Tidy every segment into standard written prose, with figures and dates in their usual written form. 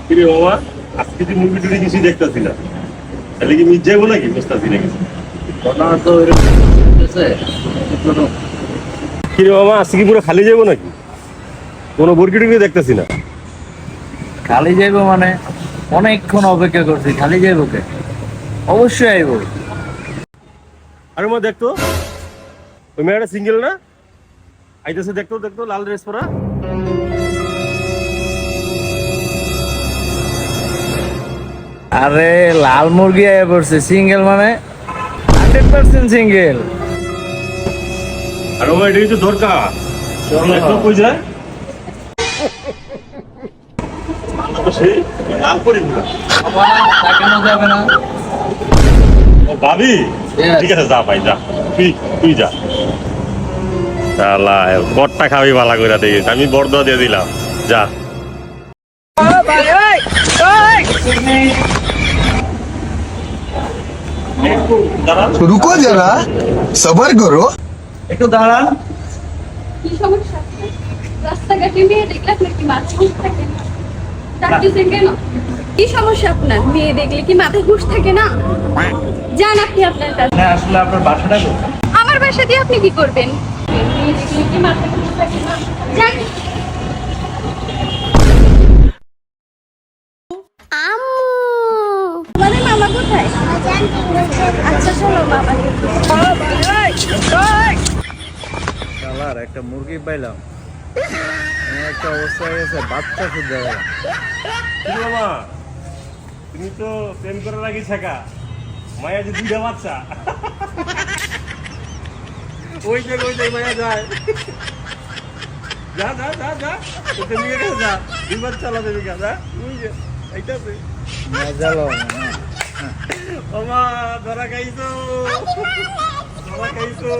কিরে বাবা, আজকে যে মুভি টুভি কিছু দেখতেছি না, তাহলে কি মিস যাবো নাকি? বুঝতেছি না কিছু। কিরে বাবা, আজকে কি পুরো খালি যাবো নাকি? কোনো বরকি টুকি দেখতেছি না। খালি যাইবো মানে অনেকক্ষণ অপেক্ষা করছি, খালি যাইবো কে? অবশ্যই আইবো। আরে মা দেখতো, ওই মেয়েটা সিঙ্গেল না? আইতেছে, দেখতো দেখতো, লাল ড্রেস পরা। আরে লাল মুরগি আয়া পড়ছে, সিঙ্গেল মানে 100% সিঙ্গেল। আর বাবা এটাই তো দরকার। দেখতো কই যায়? তো সেই লাল পরি পুরা। তাকানো যাবে না। ও ভাবি, ঠিক আছে যা ভাই যা, তুই যা। শালা বড়টা খাবি ভালো করে দেখিস, আমি বড়দা দিয়ে দিলাম, যা। रुको जरा सबर करो। একটু দাঁড়ান। কি সমস্যা? রাস্তাঘাটে মেয়ে দেখলে আপনার কি মাথা ঘুষ থাকে না? ডাকতেছেন কেন? কি সমস্যা আপনার? মেয়ে দেখলে কি মাথায় ঘুষ থাকে না? যান আপনি আপনার কাছে। না আসলে আপনার বাসাটা কোথায়? আমার বাসা দিয়ে আপনি কি করবেন? মেয়ে দেখলে কি মাথায় ঘুষ থাকে না? যান। আমাদের মামা কোথায়? আচ্ছা চলো মামা। শালার একটা মুরগি পাইলাম, একটা অবস্থা হয়ে গেছে, বাচ্চা খুঁজতে গেলাম। কি বাবা, তুমি তো প্রেম করার আগে ছেকা, মায়া যে দুইটা বাচ্চা। ওই যে মায়া যায়, যা যা যা যা, ওকে নিয়ে গেছে, যা দুই বাচ্চা আলাদা দিকে যা, ওই যে এইটাছে। মজা বাবা ধরা খাইছো, ধরা খাইছো।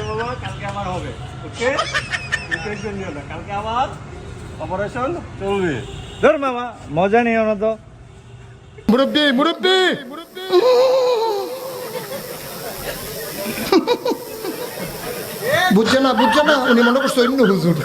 বাবা কালকে আমার হবে, ওকে? টেনশন নিও না, কালকে আমার অপারেশন চলবে। ধর মামা, মজা নিও না তো। मुरब्बी मुरब्बी বুঝছে না উনি মনে করছে অন্য হুজুর।